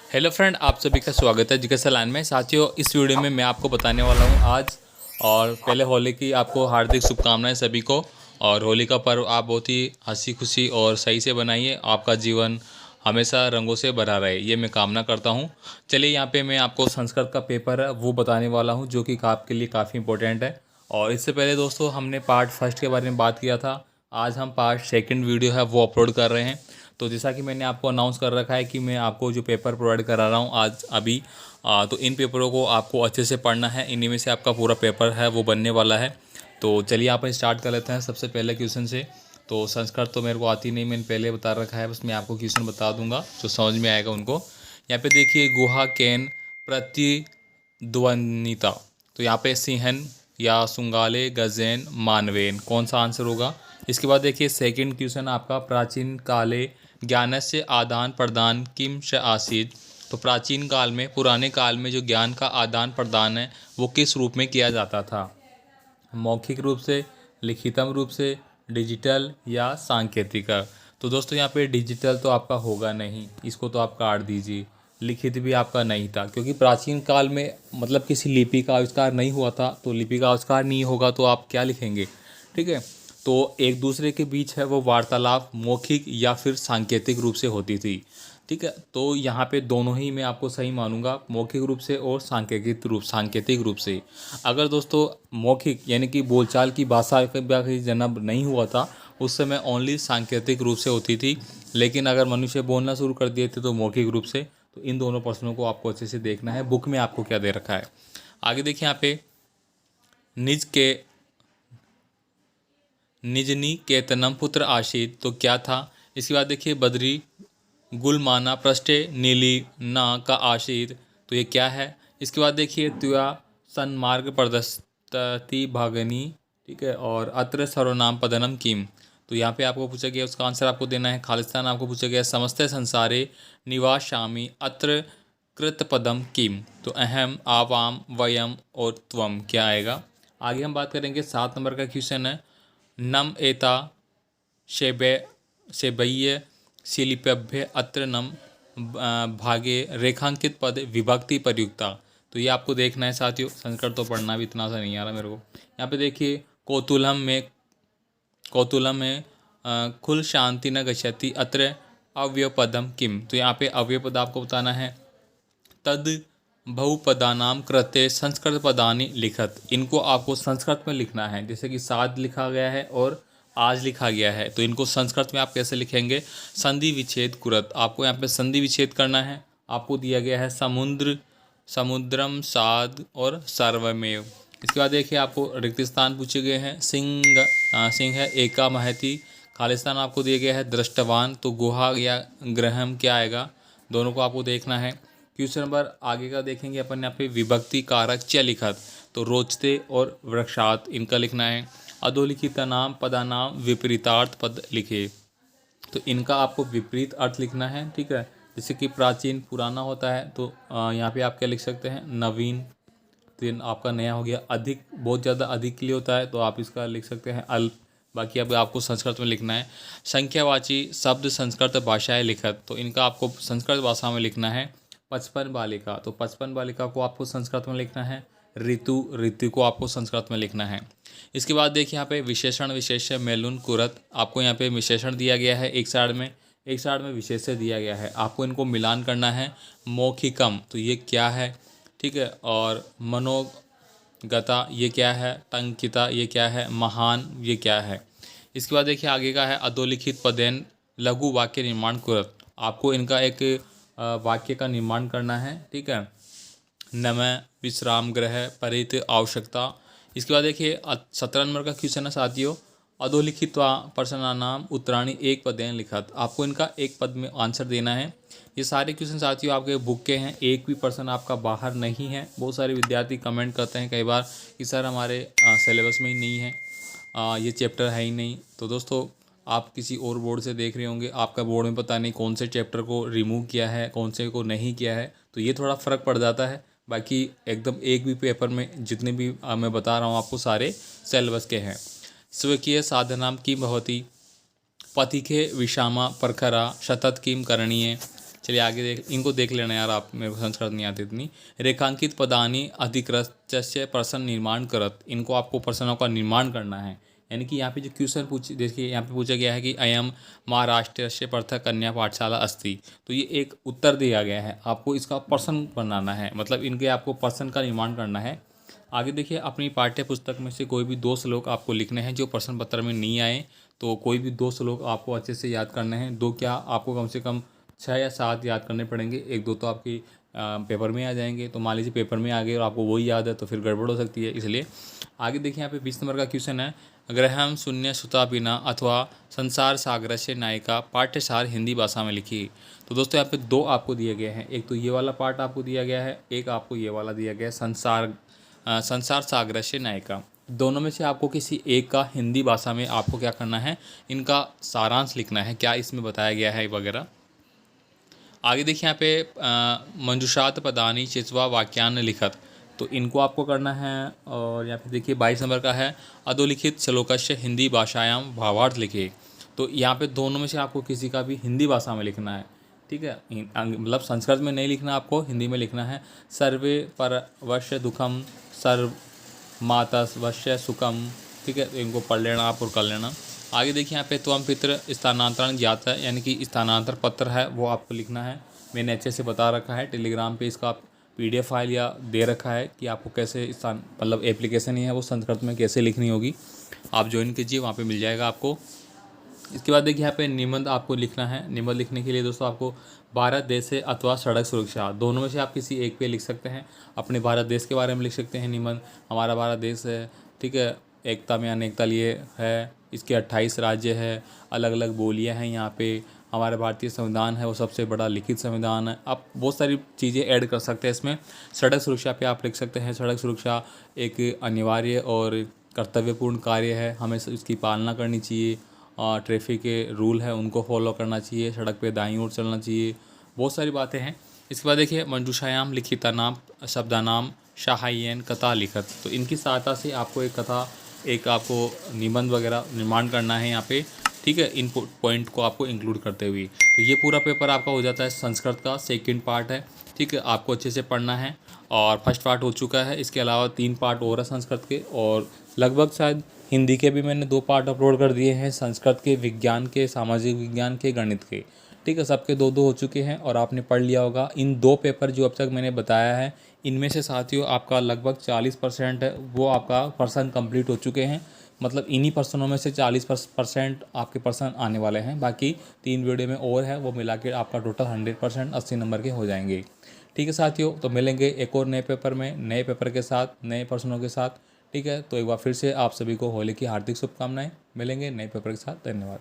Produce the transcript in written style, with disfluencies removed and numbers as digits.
Hello friend, आप सभी का स्वागत है जिज्ञासा लाइन में। साथियों, इस वीडियो में मैं आपको बताने वाला हूँ आज। और पहले होली की आपको हार्दिक शुभकामनाएं सभी को। और होली का पर्व आप बहुत ही हंसी खुशी और सही से बनाइए। आपका जीवन हमेशा रंगों से भरा रहे, ये मैं कामना करता हूँ। चलिए, यहाँ पे मैं आपको संस्कृत का पेपर है वो बताने वाला हूँ, जो कि आपके लिए काफ़ी इंपॉर्टेंट है। और इससे पहले दोस्तों, हमने पार्ट फर्स्ट के बारे में बात किया था। आज हम पार्ट सेकंड वीडियो है वो अपलोड कर रहे हैं। तो जैसा कि मैंने आपको अनाउंस कर रखा है कि मैं आपको जो पेपर प्रोवाइड करा रहा हूँ आज अभी, तो इन पेपरों को आपको अच्छे से पढ़ना है। इन्हीं में से आपका पूरा पेपर है वो बनने वाला है। तो चलिए आप स्टार्ट कर लेते हैं सबसे पहले क्वेश्चन से। तो संस्कृत तो मेरे को आती नहीं, मैंने पहले बता रखा है, बस मैं आपको क्वेश्चन बता दूंगा जो समझ में आएगा उनको। यहाँ पे देखिए, गुहा कैन प्रतिद्वंदिता। तो यहाँ पे सिंहन या सुंगाले गजेन मानवेन, कौन सा आंसर होगा। इसके बाद देखिए सेकंड क्वेश्चन आपका, प्राचीन काले ज्ञानस्य आदान प्रदान किम च आसीत्। तो प्राचीन काल में, पुराने काल में जो ज्ञान का आदान प्रदान है वो किस रूप में किया जाता था। मौखिक रूप से, लिखितम रूप से, डिजिटल या सांकेतिक। तो दोस्तों यहाँ पे डिजिटल तो आपका होगा नहीं, इसको तो आप काट दीजिए। लिखित भी आपका नहीं था, क्योंकि प्राचीन काल में मतलब किसी लिपि का आविष्कार नहीं हुआ था। तो लिपि का आविष्कार नहीं होगा तो आप क्या लिखेंगे, ठीक है। तो एक दूसरे के बीच है वो वार्तालाप मौखिक या फिर सांकेतिक रूप से होती थी, ठीक है। तो यहाँ पे दोनों ही मैं आपको सही मानूंगा, मौखिक रूप से और सांकेतिक रूप से। अगर दोस्तों मौखिक यानी कि बोलचाल की भाषा का जन्म नहीं हुआ था, उस समय ओनली सांकेतिक रूप से होती थी। लेकिन अगर मनुष्य बोलना शुरू कर दिए थे तो मौखिक रूप से। तो इन दोनों प्रश्नों को आपको अच्छे से देखना है, बुक में आपको क्या दे रखा है। आगे देखिए यहाँ पे, निज के निजनी केतनम पुत्र आशीत, तो क्या था। इसके बाद देखिए, बद्री गुलमाना पृष्ठे नीली ना का आशीत, तो ये क्या है। इसके बाद देखिए, त्वया सन्मार्ग प्रदस्ति भागनी, ठीक है। और अत्र सर्वनाम पदनम किम, तो यहाँ पे आपको पूछा गया, उसका आंसर आपको देना है। खालिस्तान आपको पूछा गया, समस्ते संसारे निवासामि अत्र कृतपदम किम, तो अहम आवाम वयम और त्वम क्या आएगा। आगे हम बात करेंगे, 7 नंबर का क्वेश्चन है, नम एता शेबे शेबय्य शिलिप्यभ्य अत्र नम भागे रेखांकित पद विभक्ति प्रयुक्ता। तो ये आपको देखना है साथियों, संस्कृत तो पढ़ना भी इतना सा नहीं आ रहा मेरे को। यहाँ पे देखिए, कौतूलम में खुल शांति न गच्छति अत्र अव्यपदम किम, तो यहाँ पे अव्यपद आपको बताना है। तद बहुपदानाम कृते संस्कृत पदानि लिखत, इनको आपको संस्कृत में लिखना है। जैसे कि साध लिखा गया है और आज लिखा गया है, तो इनको संस्कृत में आप कैसे लिखेंगे। संधि विच्छेद कुरत, आपको यहाँ पे संधि विच्छेद करना है। आपको दिया गया है समुद्र, समुद्रम, साध और सर्वमेव। इसके बाद देखिए, आपको रिक्त स्थान पूछे गए हैं। सिंह है एका महति। खालिस्तान आपको दिया गया है दृष्टवान, तो गुहा या ग्रहम क्या आएगा, दोनों को आपको देखना है। क्वेश्चन नंबर आगे का देखेंगे अपन, यहाँ पे विभक्ति कारक च लिखत, तो रोचते और वृक्षात इनका लिखना है। अधोलिखित नाम पदानाम विपरीतार्थ पद लिखे, तो इनका आपको विपरीत अर्थ लिखना है, ठीक है। जैसे कि प्राचीन पुराना होता है, तो यहाँ पे आप क्या लिख सकते हैं, नवीन। तो आपका नया हो गया। अधिक, बहुत ज़्यादा अधिक के लिए होता है, तो आप इसका लिख सकते हैं अल्प। बाकी अब आपको संस्कृत में लिखना है। संख्यावाची शब्द संस्कृत भाषाएं लिखत, तो इनका आपको संस्कृत भाषा में लिखना है। 55 बालिका, तो 55 बालिका को आपको संस्कृत में लिखना है। ऋतु को आपको संस्कृत में लिखना है। इसके बाद देखिए, यहाँ पे विशेषण विशेष्य मेलुन कुरत, आपको यहाँ पे विशेषण दिया गया है एक साइड में, एक साइड में विशेष्य दिया गया है। आपको इनको मिलान करना है। मौखिकम, तो ये क्या है, ठीक है। और मनोगता ये क्या है, टंकिता ये क्या है, महान ये क्या है। इसके बाद देखिए आगे का है, अधोलिखित पदेन लघु वाक्य निर्माण कुरत, आपको इनका एक वाक्य का निर्माण करना है, ठीक है। नम विश्राम गृह परित आवश्यकता। इसके बाद देखिए 17 नंबर का क्वेश्चन है साथियों, अधोलिखित प्रश्नानाम उत्तराणी एक पदेन लिखत, आपको इनका एक पद में आंसर देना है। ये सारे क्वेश्चन साथियों आपके बुक के हैं, एक भी पर्सन आपका बाहर नहीं है। बहुत सारे विद्यार्थी कमेंट करते हैं कई बार कि सर हमारे सिलेबस में ही नहीं है, ये चैप्टर है ही नहीं। तो दोस्तों, आप किसी और बोर्ड से देख रहे होंगे, आपका बोर्ड में पता नहीं कौन से चैप्टर को रिमूव किया है, कौन से को नहीं किया है, तो ये थोड़ा फ़र्क पड़ जाता है। बाकी एकदम एक भी पेपर में जितने भी मैं बता रहा हूँ आपको सारे सिलेबस के हैं। स्वकीय साधनाम की भवती पथिके विषामा परखरा शतत किम करणीय, चलिए आगे इनको देख लेना यार आप, मेरे को संस्कृत नहीं आती इतनी। रेखांकित पदानी अधिकृत्य प्रश्न निर्माण करत, इनको आपको प्रश्नों का निर्माण करना है। यानी कि यहाँ पे जो क्वेश्चन देखिए यहाँ पे पूछा गया है कि अयम महाराष्ट्र से पृथक कन्या पाठशाला अस्ति, तो ये एक उत्तर दिया गया है, आपको इसका प्रश्न बनाना है, मतलब इनके आपको प्रश्न का निर्माण करना है। आगे देखिए अपनी पाठ्य पुस्तक में से कोई भी 2 श्लोक आपको लिखने हैं जो प्रश्न पत्र में नहीं आए, तो कोई भी 2 श्लोक आपको अच्छे से याद करने हैं। 2 क्या, आपको कम से कम 6 या 7 याद करने पड़ेंगे, 1-2 तो आपकी पेपर में आ जाएंगे। तो मान लीजिए पेपर में आ गए और आपको वही याद है तो फिर गड़बड़ हो सकती है, इसलिए आगे देखिए यहाँ पे 20 नंबर का क्वेश्चन है, ग्रहम शून्य सुता बिना अथवा संसार सागर से नायिका पाठ्यसार हिंदी भाषा में लिखी। तो दोस्तों यहाँ पे 2 आपको दिए गए हैं, एक तो ये वाला पार्ट आपको दिया गया है, एक आपको ये वाला दिया गया है संसार सागर से नायिका। दोनों में से आपको किसी एक का हिंदी भाषा में आपको क्या करना है, इनका सारांश लिखना है, क्या इसमें बताया गया है वगैरह। आगे देखिए यहाँ पे मंजुषात पदानी चित्वा वाक्यान लिखत, तो इनको आपको करना है। और यहाँ पे देखिए 22 नंबर का है अधोलिखित श्लोकस्य हिंदी भाषायाम भावार्थ लिखे, तो यहाँ पे दोनों में से आपको किसी का भी हिंदी भाषा में लिखना है, ठीक है, मतलब संस्कृत में नहीं लिखना, आपको हिंदी में लिखना है। सर्वे पर वश्य दुखम सर्व मातस वश्य सुखम, ठीक है, तो इनको पढ़ लेना आप और कर लेना। आगे देखिए यहाँ पे त्वम पितृ स्थानांतरण ज्ञात है, यानी कि स्थानांतर पत्र है वो आपको लिखना है। मैंने अच्छे से बता रखा है, टेलीग्राम पे इसका PDF फाइल या दे रखा है कि आपको कैसे मतलब एप्लीकेशन ही है वो संस्कृत में कैसे लिखनी होगी, आप ज्वाइन कीजिए, वहाँ पे मिल जाएगा आपको। इसके बाद देखिए यहाँ पे निबंध आपको लिखना है। निबंध लिखने के लिए दोस्तों आपको भारत देश से अथवा सड़क सुरक्षा, दोनों में से आप किसी एक पे लिख सकते हैं। अपने भारत देश के बारे में लिख सकते हैं निबंध, हमारा भारत देश है, ठीक है, एकता में अनेकता लिए है, इसके 28 राज्य है, अलग अलग बोलियाँ हैं यहाँ पे, हमारा भारतीय संविधान है वो सबसे बड़ा लिखित संविधान है। आप बहुत सारी चीज़ें ऐड कर सकते हैं इसमें। सड़क सुरक्षा पे आप लिख सकते हैं, सड़क सुरक्षा एक अनिवार्य और कर्तव्यपूर्ण कार्य है, हमें इसकी पालना करनी चाहिए। ट्रैफिक के रूल है उनको फॉलो करना चाहिए, सड़क पे दाईं ओर चलना चाहिए, बहुत सारी बातें हैं। इसके बाद देखिए मंजूषायाम लिखिता नाम शब्दानाम शाहायन कथा लिखत, तो इनकी सहायता से आपको एक कथा, एक आपको निबंध वगैरह निर्माण करना है यहाँ पे, ठीक है, इन पॉइंट को आपको इंक्लूड करते हुए। तो ये पूरा पेपर आपका हो जाता है संस्कृत का, सेकंड पार्ट है, ठीक है, आपको अच्छे से पढ़ना है। और फर्स्ट पार्ट हो चुका है, इसके अलावा 3 पार्ट और है संस्कृत के, और लगभग शायद हिंदी के भी मैंने 2 पार्ट अपलोड कर दिए हैं, संस्कृत के, विज्ञान के, सामाजिक विज्ञान के, गणित के, ठीक है, सबके 2-2 हो चुके हैं और आपने पढ़ लिया होगा। इन 2 पेपर जो अब तक मैंने बताया है, इनमें से साथियों आपका लगभग 40% है वो आपका पर्सन कंप्लीट हो चुके हैं, मतलब इन्हीं पर्सनों में से 40% आपके पर्सन आने वाले हैं, बाकी 3 वीडियो में और है, वो मिला के आपका टोटल 100% 80 नंबर के हो जाएंगे, ठीक है साथियों। तो मिलेंगे एक और नए पेपर में, नए पेपर के साथ, नए पर्सनों के साथ, ठीक है। तो एक बार फिर से आप सभी को होली की हार्दिक शुभकामनाएं, मिलेंगे नए पेपर के साथ, धन्यवाद।